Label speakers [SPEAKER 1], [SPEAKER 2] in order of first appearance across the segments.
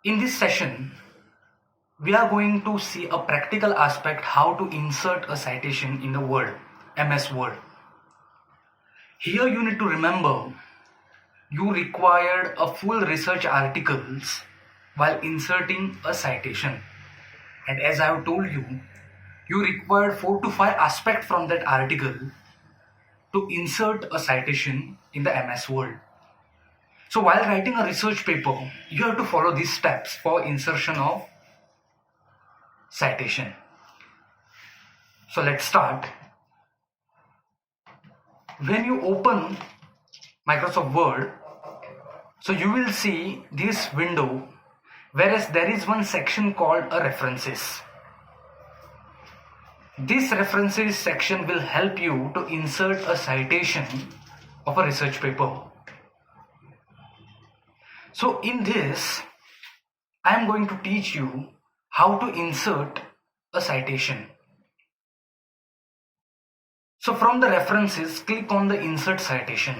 [SPEAKER 1] In this session, we are going to see a practical aspect how to insert a citation in the Word, MS Word. Here you need to remember you required a full research articles while inserting a citation. And as I have told you, you required 4 to 5 aspects from that article to insert a citation in the MS Word. So while writing a research paper, you have to follow these steps for insertion of citation. So let's start. When you open Microsoft Word, so you will see this window, whereas there is one section called a references. This references section will help you to insert a citation of a research paper. So in this, I am going to teach you how to insert a citation. So from the references, click on the insert citation.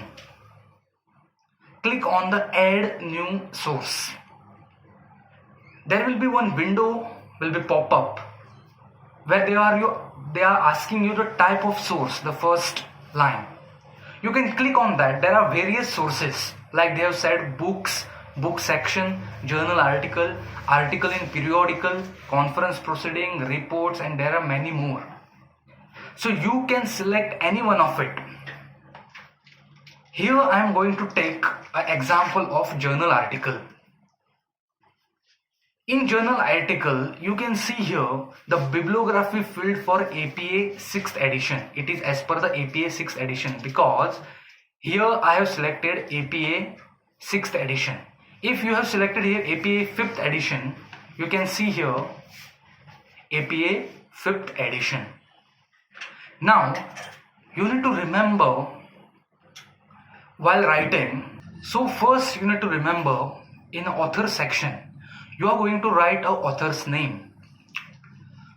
[SPEAKER 1] Click on the add new source. There will be one window will be pop up where they are asking you the type of source, the first line. You can click on that. There are various sources, like they have said books, book section, journal article, article in periodical, conference proceeding, reports, and there are many more. So you can select any one of it. Here I am going to take an example of journal article. In journal article, you can see here the bibliography field for APA 6th edition. It is as per the APA 6th edition because here I have selected APA 6th edition. If you have selected here APA 5th edition, you can see here APA 5th edition. Now, you need to remember while writing. So first you need to remember in author section, you are going to write a author's name.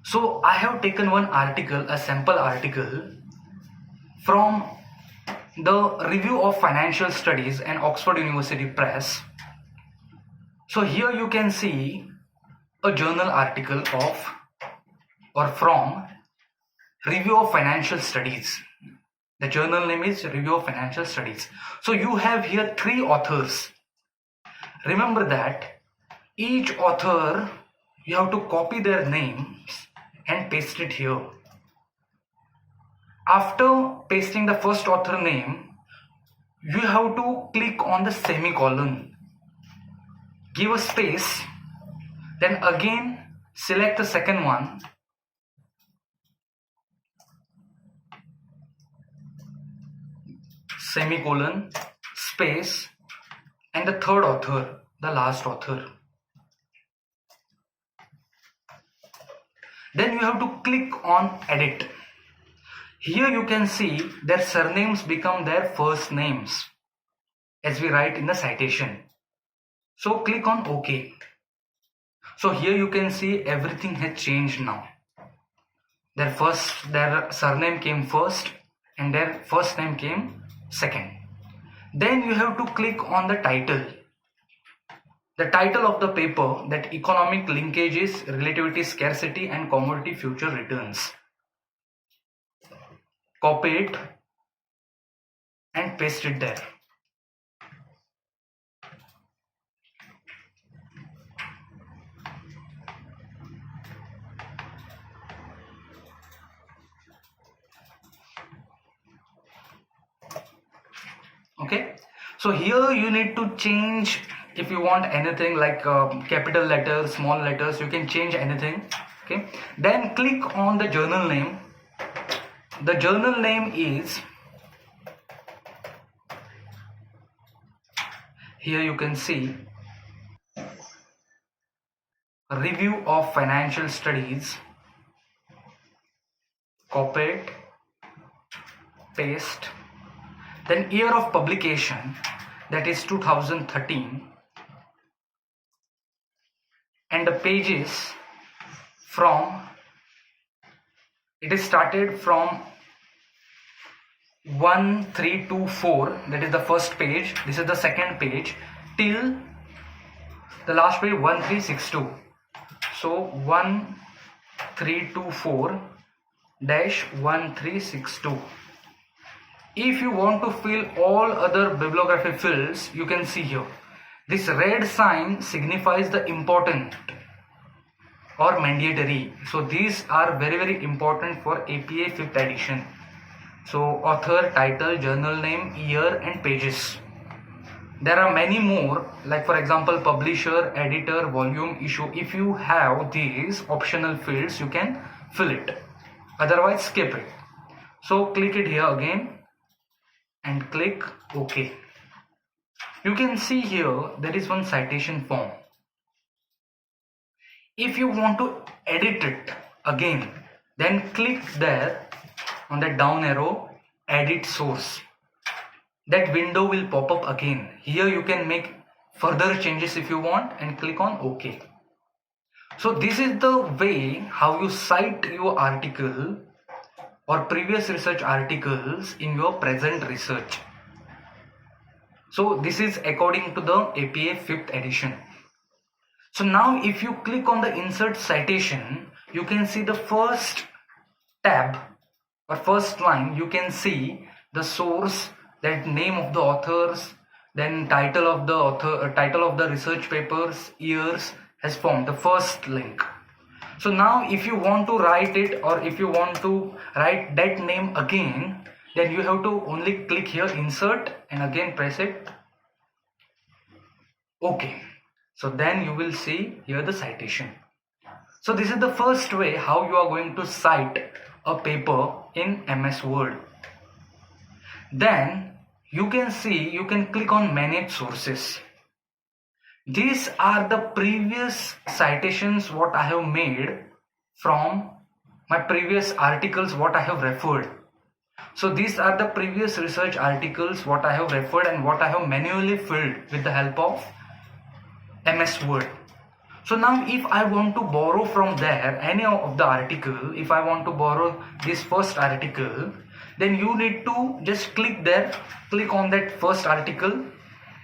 [SPEAKER 1] So I have taken one article, a sample article from the Review of Financial Studies and Oxford University Press. So here you can see a journal article of or from Review of Financial Studies. The journal name is Review of Financial Studies. So you have here 3 authors. Remember that each author, you have to copy their names and paste it here. After pasting the first author name, you have to click on the semicolon. Give a space, then again select the second one. Semicolon, space, and the third author, the last author. Then you have to click on edit. Here you can see their surnames become their first names as we write in the citation. So click on OK. So here you can see everything has changed now. Their surname came first and their first name came second. Then you have to click on the title. The title of the paper, that economic linkages, relativity scarcity and commodity future returns. Copy it and paste it there. Okay, so here you need to change. If you want anything like capital letters, small letters, you can change anything. Okay, then click on the journal name. The journal name is, here you can see, Review of Financial Studies. Copy it, paste. Then year of publication, that is 2013. And the pages from, it is started from 1, 3, 2, 4, that is the first page. This is the second page till The last page 1362. So 1324-1362. If you want to fill all other bibliography fields, you can see here. This red sign signifies the important or mandatory. So these are very important for APA 5th edition. So author, title, journal name, year and pages. There are many more, like for example publisher, editor, volume, issue. If you have these optional fields, you can fill it. Otherwise skip it. So click it here again and click OK. You can see here there is one citation form. If you want to edit it again, then click there on the down arrow, edit source. That window will pop up again. Here you can make further changes if you want and click on OK. So this is the way how you cite your article or previous research articles in your present research. So this is according to the APA 5th edition. So now if you click on the insert citation, you can see the first tab or first line. You can see the source, that name of the authors, then title of the author, title of the research papers, years has formed the first link. So now if you want to write it or if you want to write that name again, then you have to only click here insert and again press it OK. So then you will see here the citation. So this is the first way how you are going to cite a paper in MS Word. Then you can see, you can click on manage sources. These are the previous citations what I have made from my previous articles what I have referred. So these are the previous research articles what I have referred and what I have manually filled with the help of MS Word. So now if I want to borrow from there any of the article, if I want to borrow this first article, then you need to just click there, click on that first article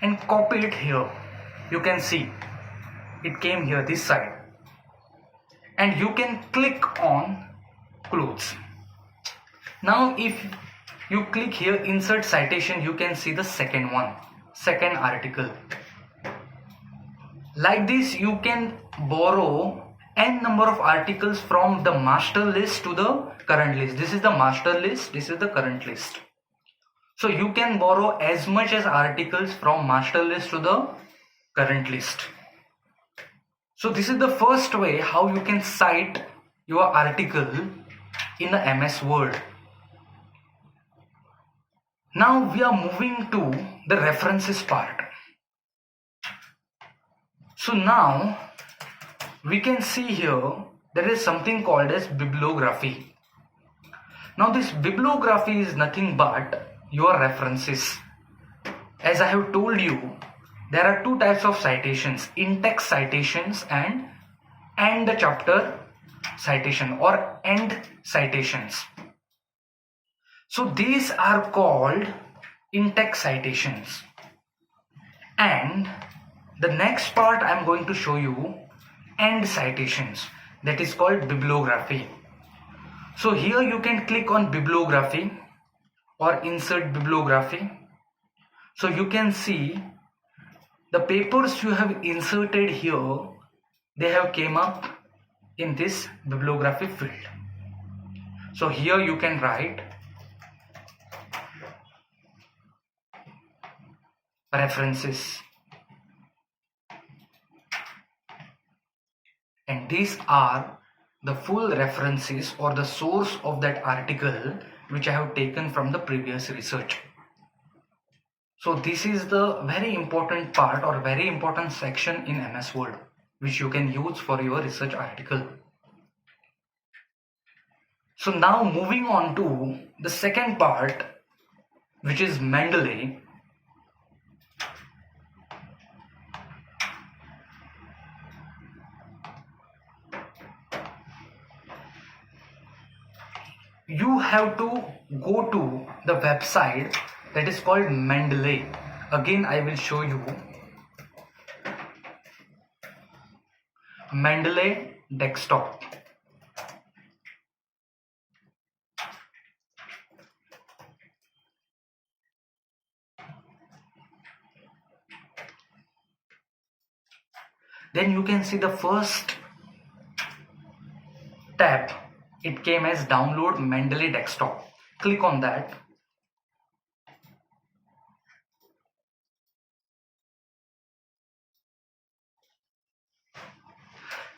[SPEAKER 1] and copy it here. You can see it came here this side and you can click on close. Now if you click here insert citation, you can see the second article. Like this you can borrow n number of articles from the master list to the current list. This is the master list, this is the current list. So you can borrow as much as articles from master list to the current list. So this is the first way how you can cite your article in the MS Word. Now we are moving to the references part. So now we can see here there is something called as bibliography. Now this bibliography is nothing but your references. As I have told you, there are two types of citations, in-text citations and end chapter citation or end citations. So these are called in-text citations. And the next part I am going to show you end citations, that is called bibliography. So here you can click on bibliography or insert bibliography. So you can see the papers you have inserted here, they have came up in this bibliography field. So here you can write references. And these are the full references or the source of that article which I have taken from the previous research. So this is the very important part or very important section in MS Word which you can use for your research article. So now moving on to the second part, which is Mendeley. You have to go to the website that is called Mendeley. Again I will show you. Mendeley desktop. Then you can see the first tab. It came as download Mendeley desktop. Click on that.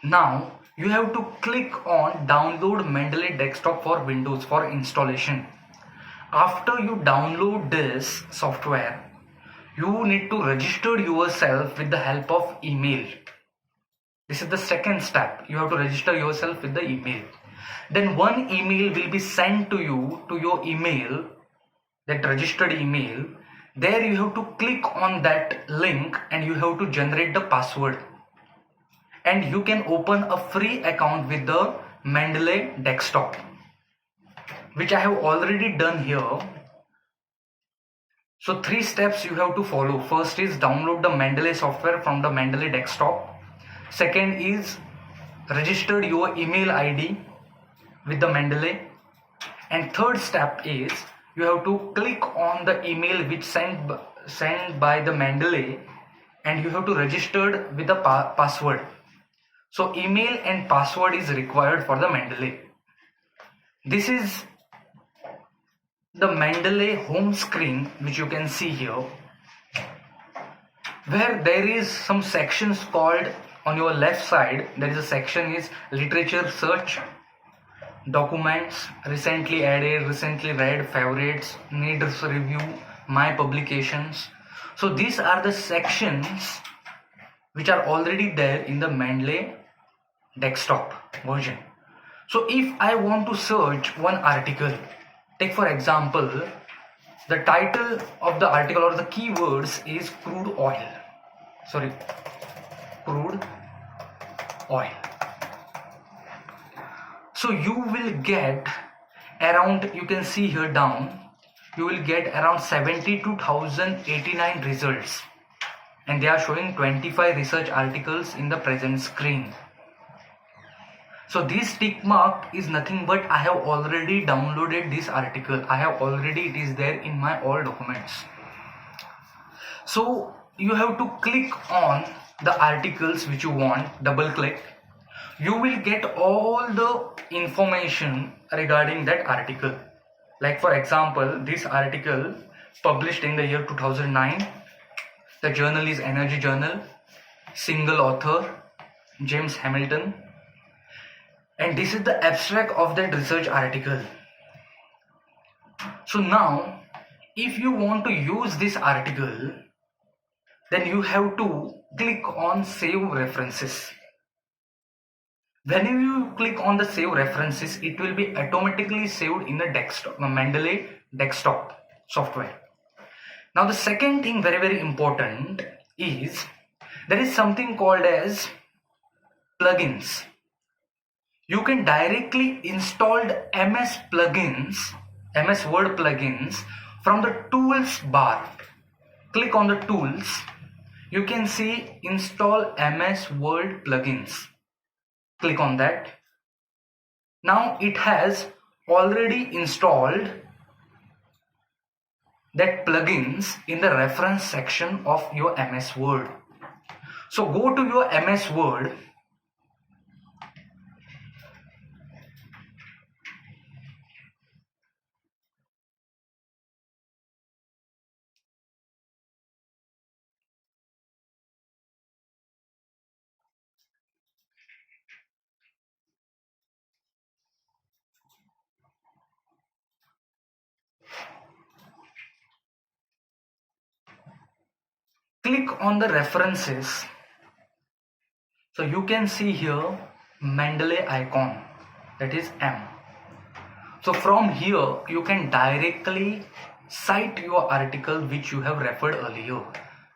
[SPEAKER 1] Now you have to click on download Mendeley desktop for Windows for installation. After you download this software, you need to register yourself with the help of email. This is the second step. You have to register yourself with the email. Then one email will be sent to you to your email, that registered email. There you have to click on that link and you have to generate the password. And you can open a free account with the Mendeley desktop, which I have already done here. So 3 steps you have to follow. First is download the Mendeley software from the Mendeley desktop. Second is register your email ID with the Mendeley. And third step is you have to click on the email which sent by the Mendeley and you have to register with the password. So email and password is required for the Mendeley. This is the Mendeley home screen, which you can see here, where there is some sections called, on your left side there is a section is literature search, documents, recently added, recently read, favorites, needs review, my publications. So these are the sections which are already there in the Mendeley desktop version. So if I want to search one article, take for example, the title of the article or the keywords is crude oil. So you will get around, you can see here down, you will get around 72,089 results, and they are showing 25 research articles in the present screen. So this tick mark is nothing but I have already downloaded this article. It is there in my all documents. So you have to click on the articles which you want, double click. You will get all the information regarding that article. Like for example, this article published in the year 2009. The journal is Energy Journal. Single author, James Hamilton. And this is the abstract of that research article. So now, if you want to use this article, then you have to click on Save References. Whenever you click on the Save References, it will be automatically saved in the desktop, Mendeley desktop software. Now the second thing, very very important, is there is something called as plugins. You can directly install the MS Word plugins from the tools bar. Click on the tools. You can see install MS Word plugins. Click on that. Now it has already installed that plugins in the reference section of your MS Word. So go to your MS Word. Click on the references. So you can see here Mendeley icon, that is M. So from here you can directly cite your article which you have referred earlier.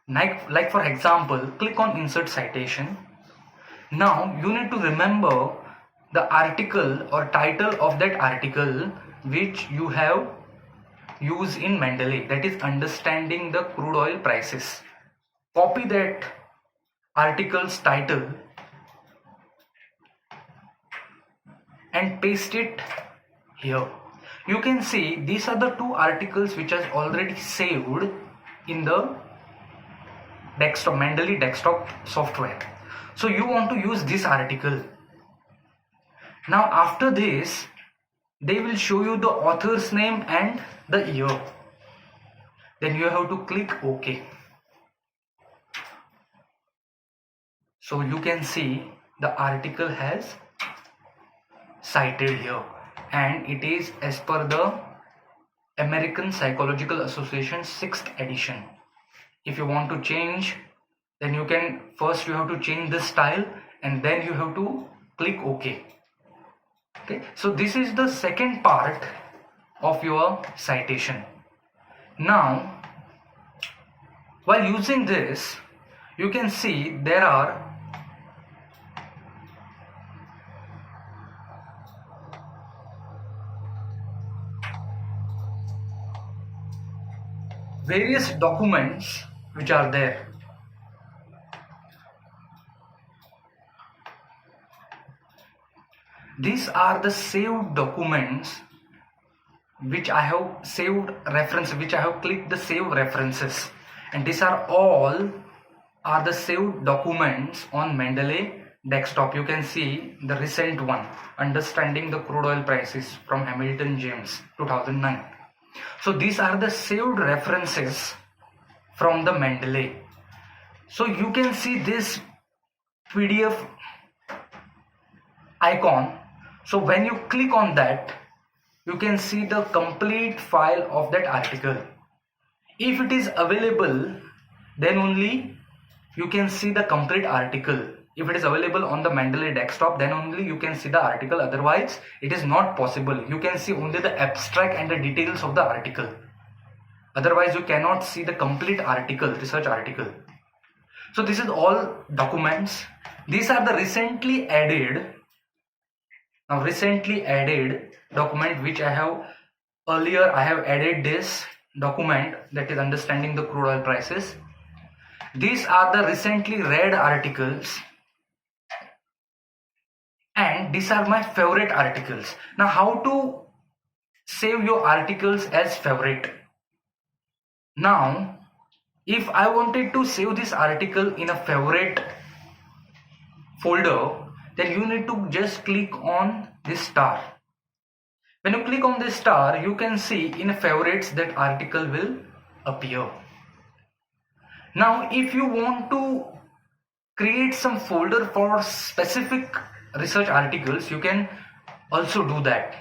[SPEAKER 1] Like for example, click on insert citation. Now you need to remember the article or title of that article which you have used in Mendeley, that is understanding the crude oil prices. Copy that article's title and paste it here. You can see these are the two articles which is already saved in the desktop, Mendeley desktop software. So you want to use this article. Now after this, they will show you the author's name and the year. Then you have to click OK. So you can see the article has cited here, and it is as per the American Psychological Association 6th edition. If you want to change, then you can first you have to change the style and then you have to click OK. Okay, so this is the second part of your citation. Now, while using this, you can see there are various documents which are there. These are the saved documents which I have saved reference, which I have clicked the save references, and these are all are the saved documents on Mendeley desktop. You can see the recent one, Understanding the Crude Oil Prices from Hamilton James 2009. So these are the saved references from the Mendeley. So you can see this PDF icon. So when you click on that, you can see the complete file of that article. If it is available, then only you can see the complete article. If it is available on the Mendeley desktop, then only you can see the article. Otherwise, it is not possible. You can see only the abstract and the details of the article. Otherwise, you cannot see the complete article, research article. So this is all documents. These are the recently added document which I have earlier. I have added this document, that is Understanding the Crude Oil Prices. These are the recently read articles, and these are my favorite articles. Now how to save your articles as favorite? Now if I wanted to save this article in a favorite folder, then you need to just click on this star. When you click on this star, you can see in favorites that article will appear. Now if you want to create some folder for specific research articles, you can also do that.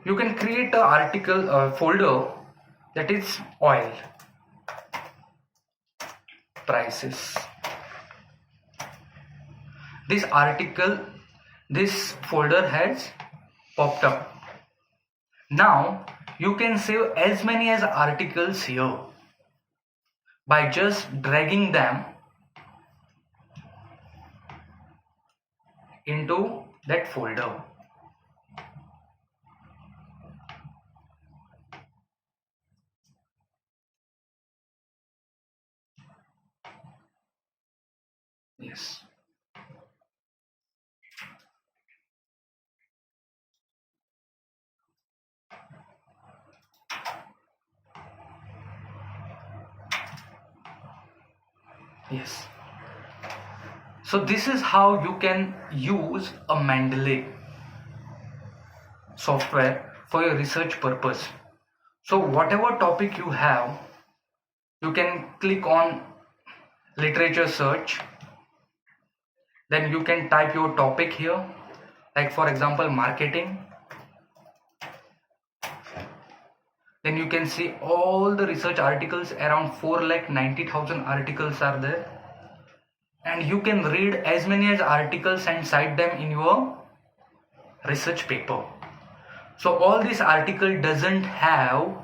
[SPEAKER 1] You can create an article folder that is oil prices. This folder has popped up. Now you can save as many as articles here by just dragging them into that folder. Yes. Yes. So this is how you can use a Mendeley software for your research purpose. So whatever topic you have, you can click on literature search. Then you can type your topic here, like for example marketing. Then you can see all the research articles, around 4,90,000 articles are there, and you can read as many as articles and cite them in your research paper. So all this article doesn't have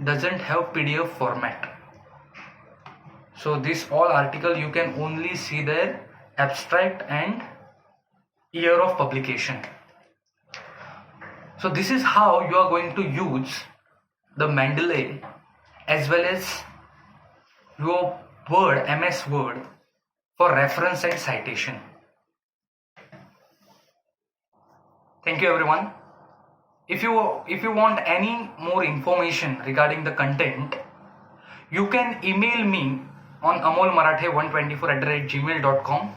[SPEAKER 1] PDF format. So this all article you can only see their abstract and year of publication. So this is how you are going to use the Mendeley as well as your Word, MS Word, for reference and citation. Thank Thank you everyone. If you want any more information regarding the content, you can email me on amolmarathe124@gmail.com,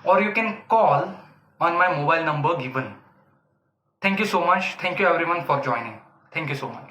[SPEAKER 1] or you can call on my mobile number given. Thank you so much. Thank you everyone for joining. Thank you so much.